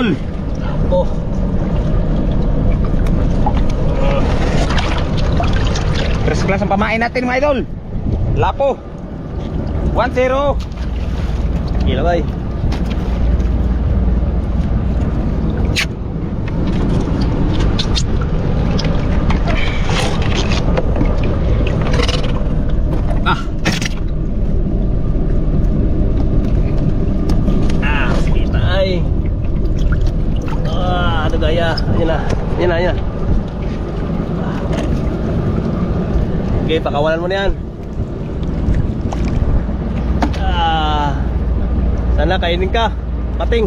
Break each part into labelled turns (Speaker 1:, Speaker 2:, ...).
Speaker 1: idol.
Speaker 2: Oh.
Speaker 1: First class ang pamain natin mga idol. Lapo 1-0.
Speaker 2: Gila bay. Sige tay. Ano gaya. Ayan na. Ayan na, ayan na. Okay, pakawalan mo na yan. Sana kainin ka, pating.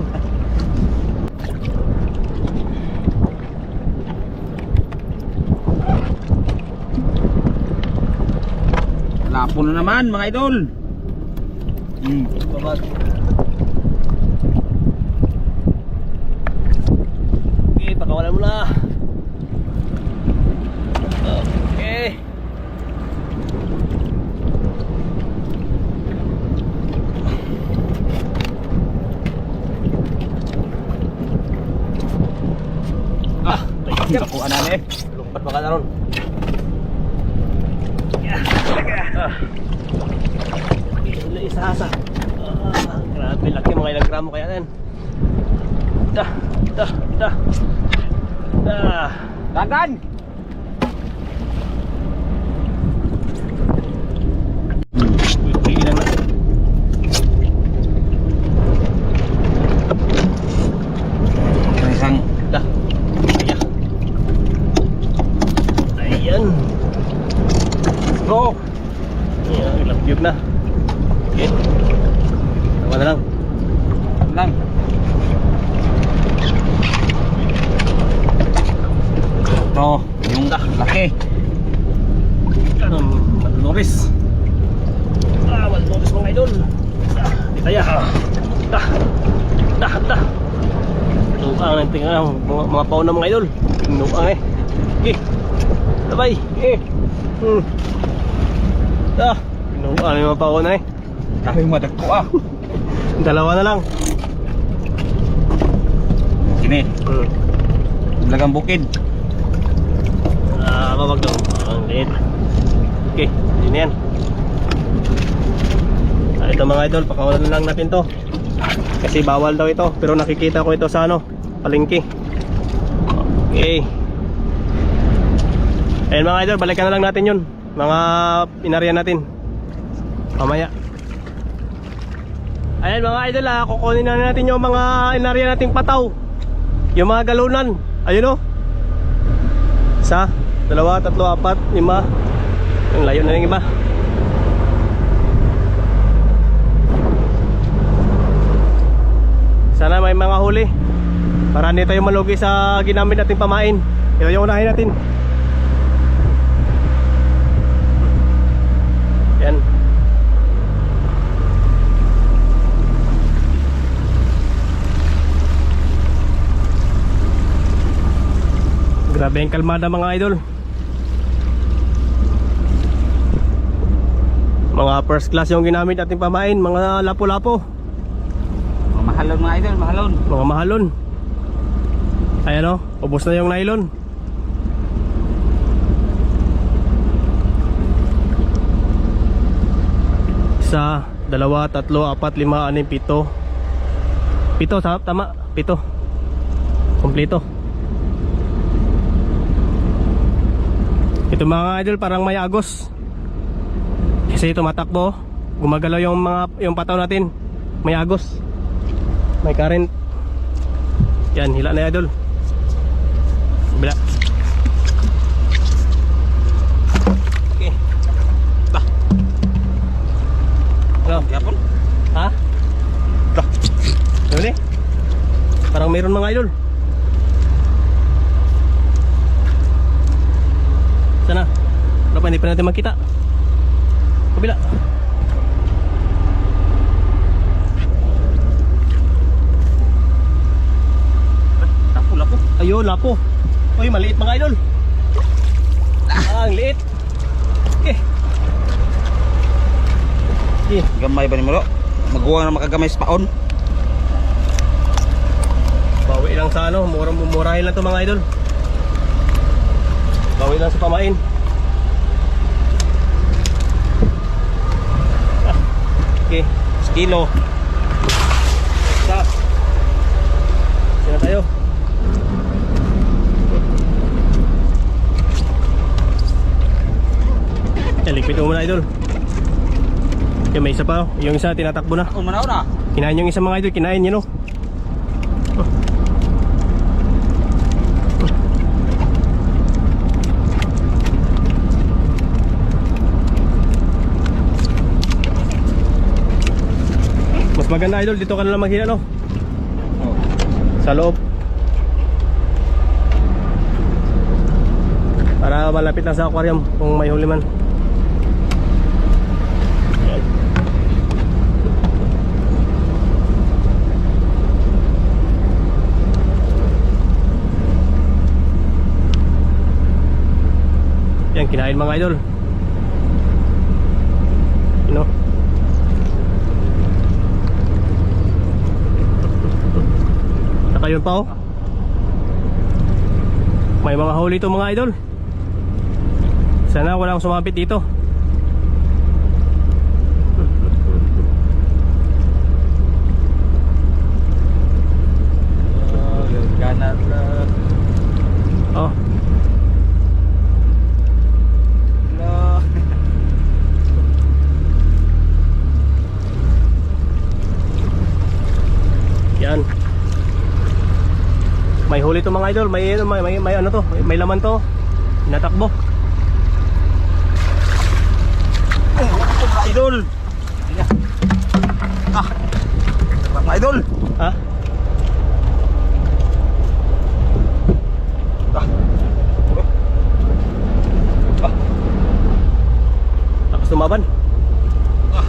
Speaker 1: Lapo na naman mga idol.
Speaker 2: Babat. Okay, pakawalan mo na. Okay.
Speaker 1: Kakuha na eh.
Speaker 2: Lumpat baka na ron. Isa-hasa. Grabe, laki mga ilang gramo kaya yan.
Speaker 1: Dagan.
Speaker 2: Ilang na.
Speaker 1: Isang
Speaker 2: Ayan.
Speaker 1: go.
Speaker 2: Ayan, ilapyog na. Okay. Tama na lang.
Speaker 1: Lang. Ito, yung laki.
Speaker 2: Ganun, malulobis. Malulobis mga idol. Ditaya. Tuang ng tingnan mga pauna mga idol. Tinuang eh. Okay. Sabay. Okay. Tinuang yung mga pauna eh.
Speaker 1: Kami madagpo ah.
Speaker 2: Dalawa na lang.
Speaker 1: Sini, lagang bukid.
Speaker 2: Mawag daw. Ang liit. Okay, yun yan. Ito mga idol, pakawalan na lang natin to. Kasi bawal daw ito. Pero nakikita ko ito sa ano, palengke. Okay. Ayan mga idol, balikan na lang natin yun. Mga inarya natin mamaya. Ayan mga idol, kukunin na natin yung mga inarya nating pataw. Yung mga galunan. Ayun o. Isa, dalawa, tatlo, apat, lima. Yung layo na yung iba. Sana may mga huli para hindi tayo malugi sa ginamit nating pamain. Ito yung unahin natin. Yan. Grabe yung kalmada mga idol. Mga first class yung ginamit nating pamain. Mga lapo-lapo.
Speaker 1: Mga mahalon mga idol, mahalon.
Speaker 2: Mga mahalon. Ayan o, ubos na yung nylon. Isa, dalawa, tatlo, apat, lima, anim, pito. Pito, tama, pito. Kompleto. Ito mga idol parang may agos. Kasi tumatakbo, gumagalaw yung pataw natin. May agos. May current. Yan, hila na idol. Bila. Okay. Bah. Ano?
Speaker 1: Yapon?
Speaker 2: Ha?
Speaker 1: Dah.
Speaker 2: Dali. Parang mayroon mga idol. Sana. Wala pa, hindi pa natin makita. Kabila.
Speaker 1: Lapo.
Speaker 2: Ayun, lapo. Uy, maliit mga idol. Ang liit. Okay. Okay.
Speaker 1: Gamay ba ni mo? Magawa na makagamay sa paon.
Speaker 2: Bawi sa ano, murahin lang to mga idol. Bawi lang sa pamain. Okay,
Speaker 1: Kilo.
Speaker 2: sa. Sina tayo. Ligpit mo muna idol. Yung may isa pa, yung isa tinatakbo na.
Speaker 1: Umanaw na.
Speaker 2: Kinain yung isa mga idol, kinain yun oh. Mas maganda idol, dito ka na lang maghina no?
Speaker 1: Oh.
Speaker 2: Sa loob. Para malapit lang sa aquarium kung may huli man. Yan, kinain mga idol. You know? Saka yun pa oh. May mga huli to mga idol. Sana walang sumapit dito.
Speaker 1: Ganat na.
Speaker 2: Oh.
Speaker 1: Hello.
Speaker 2: Yan. May huli to mga idol, may ano to, may laman to. Natakbo.
Speaker 1: Idol. Ah. Mga idol.
Speaker 2: Ha?
Speaker 1: Ah. Ah.
Speaker 2: Tapos tumaban.
Speaker 1: Ah.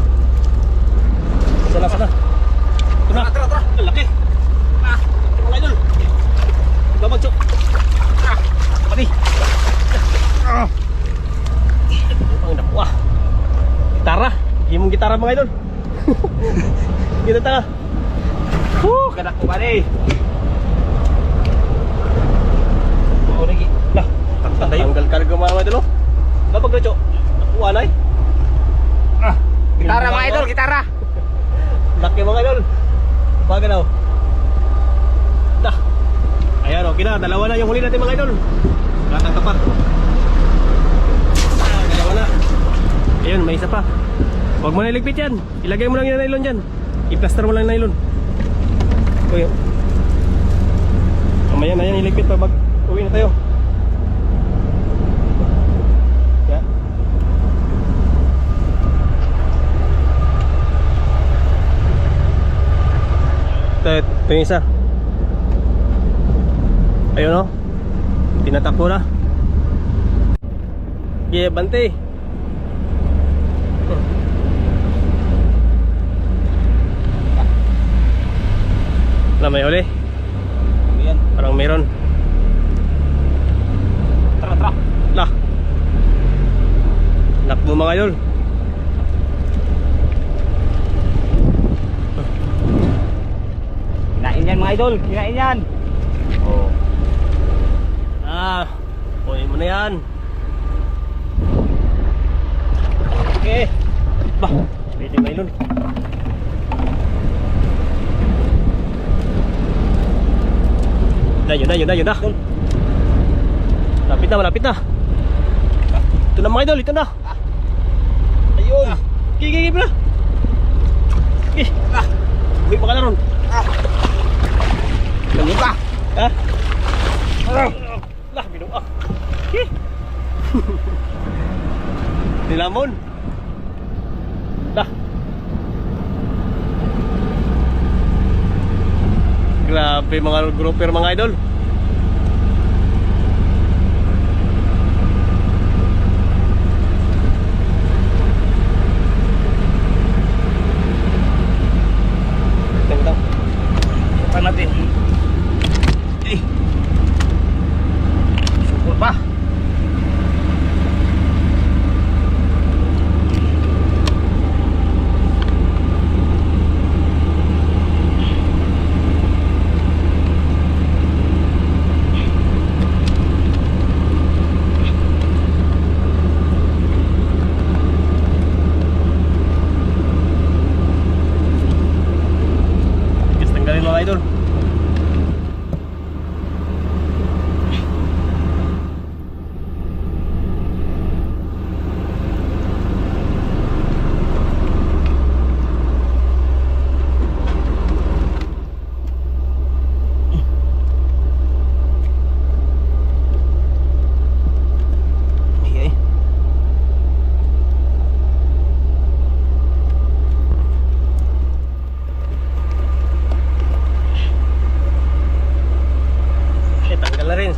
Speaker 2: Sana. Ito na.
Speaker 1: Tara.
Speaker 2: Ang laki.
Speaker 1: Ah.
Speaker 2: Mga idol. Babagso.
Speaker 1: Ah. Pati. Ah.
Speaker 2: Ang nakuha. Gitara. Yung gitara mga idol. Kita tanga.
Speaker 1: Kanak ko ba ni?
Speaker 2: Oh, lagi. Lah, tanggal karga mga idol. Babagso. Nakuha na eh.
Speaker 1: Ah. Gitara mga idol, gitara.
Speaker 2: Laki mga idol. Baga daw. Dah. Ayan okay na, dalawa na yung huli natin mga idol. Katang pa. Dalawa na. Ayun, may isa pa. Huwag mo na iligpit yan. Ilagay mo lang yung nylon dyan. I-plaster mo lang yung nylon. Uy. Mamaya na yan iligpit pa mag uwi na tayo. Yeah. Ito yung isa. Ayun o. Tinatakbo na. Yeah, bante. Wala may huli.
Speaker 1: Yan.
Speaker 2: Parang meron.
Speaker 1: Tara.
Speaker 2: Lah. Nakbo mga idol.
Speaker 1: Kinain yan mga idol, kinain yan. Oh.
Speaker 2: Kunin mo na yan. Okay. Bah, pwede na ilon. Yun na. Malapit na. Ito na mga idol, ito na. Ayun. Gigi pala. Gigi. Uwi pa ka na ron.
Speaker 1: Ganun ka.
Speaker 2: Ha? Lah, binuak. Nilamon. Dah. Grabe mga grouper mga idol. Tingnan.
Speaker 1: Bukan natin. Syukur pa.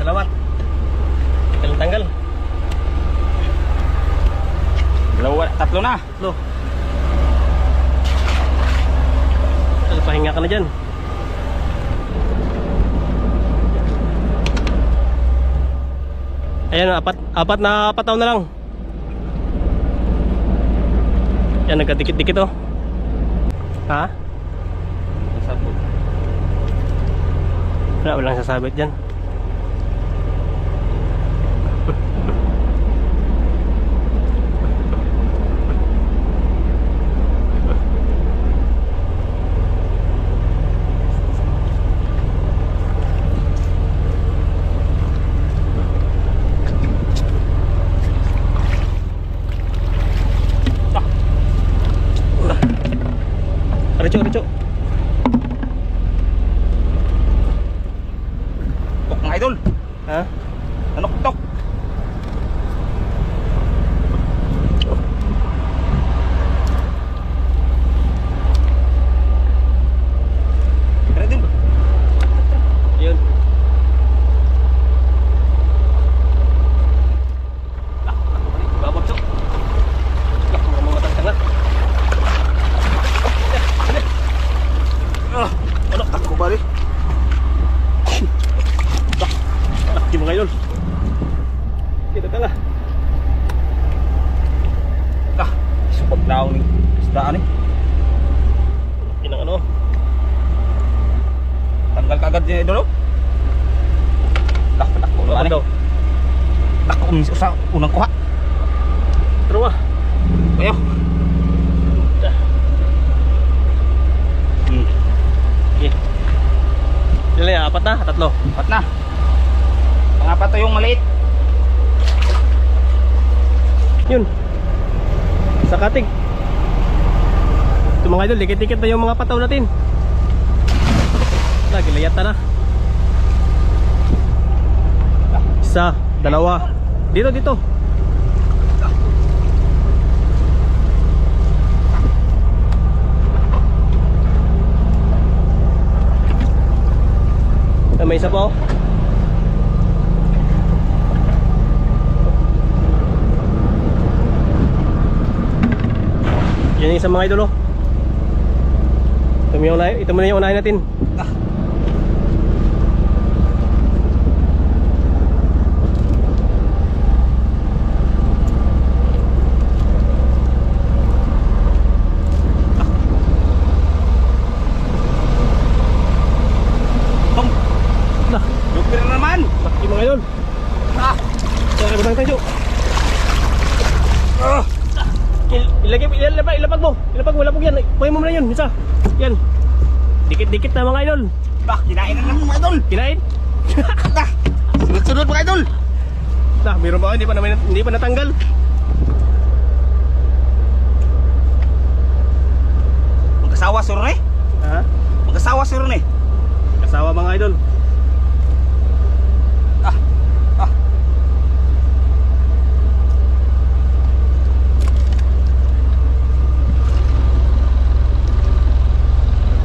Speaker 2: Salamat. Tanggal.
Speaker 1: Tatlo na.
Speaker 2: Tatlo. Pahinga ka na dyan. Ayan, apat na pataw na lang. Yan, nagkadikit-dikit oh. Ha?
Speaker 1: Sabot.
Speaker 2: Walang sasabit dyan. Richo.
Speaker 1: Tok mga idol.
Speaker 2: Ha?
Speaker 1: Ano tok? Ready ba?
Speaker 2: Yun. Babagso. Mga mamatang tanga.
Speaker 1: Ano? Ako ba rin?
Speaker 2: Laki mga idol. Kita ka na.
Speaker 1: Support na ako ng isdaan eh.
Speaker 2: Inang ano?
Speaker 1: Tanggal kagad niya idol. Takbo
Speaker 2: Ano
Speaker 1: naman
Speaker 2: daw?
Speaker 1: eh. Takbo sa unang kuha.
Speaker 2: Taro ah.
Speaker 1: Ayo.
Speaker 2: Okay. Ilan yan? Apat na? Tatlo?
Speaker 1: Apat na. Pangapat to yung maliit.
Speaker 2: Yun. Sa katig. Ito mga idol, dikit-dikit na yung mga pataw natin. Lagi layata na. Isa, dalawa. Dito. May isa pa oh. Yan yung isang mga idol oh. Ito muna yung unahin natin.
Speaker 1: Lupir na naman.
Speaker 2: Laki mga idol. Kaya batang tayo. Ilapag mo. Ilapag yan. Kuhin mo na yun. Isa. Yan. Dikit-dikit na mga idol.
Speaker 1: Kinain na naman mga idol.
Speaker 2: Kinain?
Speaker 1: Sunod mga idol.
Speaker 2: Meron ba? Hindi pa natanggal.
Speaker 1: Magkasawa suro eh.
Speaker 2: Ha?
Speaker 1: Magkasawa suro eh.
Speaker 2: Kasawa mga idol.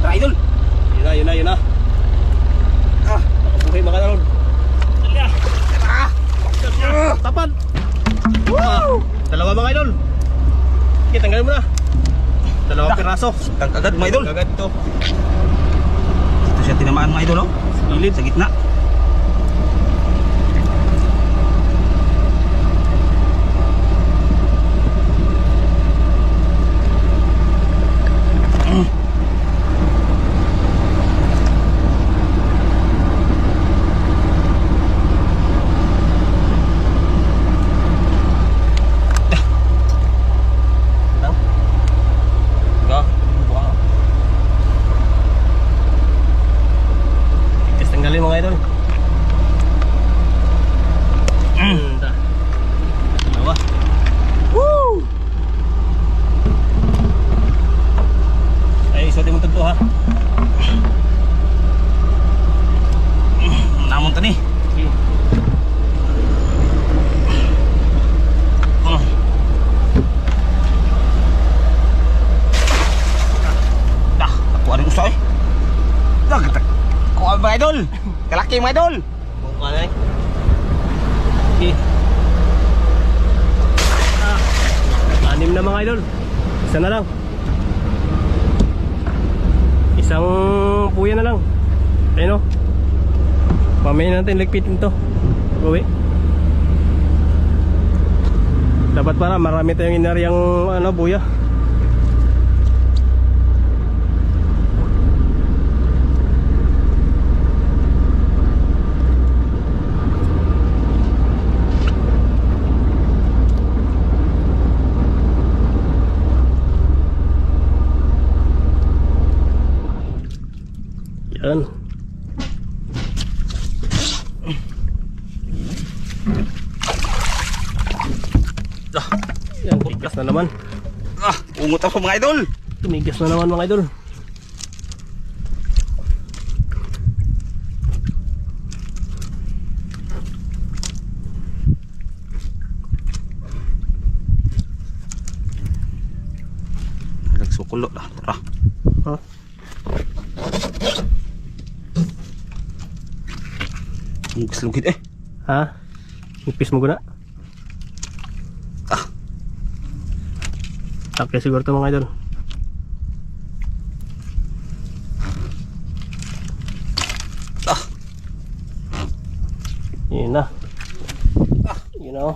Speaker 1: Tara idol.
Speaker 2: Yun na. Nakabuhay mga idol. Tapan. Dalawa mga idol. Okay, tanggalin mo na. Dalawang piraso.
Speaker 1: Agad mga idol.
Speaker 2: Agad ito.
Speaker 1: Ito siya tinamaan mga idol oh.
Speaker 2: Gilid.
Speaker 1: Sa gitna.
Speaker 2: Tanggalin mga idol. Dalawa.
Speaker 1: Woo!
Speaker 2: Ay, isuotin mo ito ha.
Speaker 1: Namon to ni.
Speaker 2: Okay.
Speaker 1: Ako ano gusto eh. Kuha mga idol. Kalaki mga idol.
Speaker 2: Buka na eh. 6 na mga idol. Isa na lang. Isang puya na lang. Ayun o. Mamaya natin ligpitin to. Uwi. Dapat para marami tayong inaryang buya. Yan. Yan, tigas na naman.
Speaker 1: Ungot ako mga idol.
Speaker 2: Tumigas na naman mga idol.
Speaker 1: Nagsukulo lah. Tara.
Speaker 2: Ha?
Speaker 1: Lugit eh.
Speaker 2: Ha? Nipis mo guna? Okay siguro ito mga idol. Yun na. Yun na.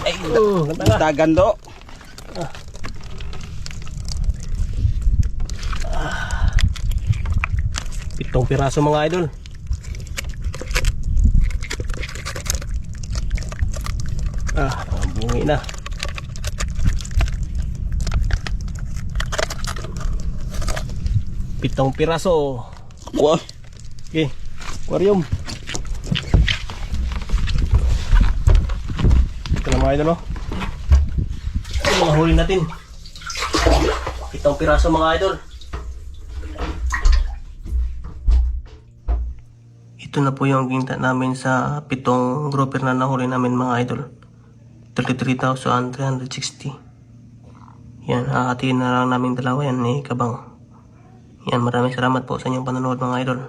Speaker 1: Ay,
Speaker 2: Dagan.
Speaker 1: dagan do.
Speaker 2: Pitong piraso mga idol. Bungi na. Pitong piraso.
Speaker 1: Wah.
Speaker 2: Okay, aquarium. Ito na mga idol, oh. Ito mga huli natin. Pitong piraso mga idol. Ito na po yung ginta namin sa 7 grouper na nahuli namin mga idol. 33,360. Yan, hahatiin na lang namin dalawa yan ni Kabang. Yan, maraming salamat po sa inyong panonood mga idol.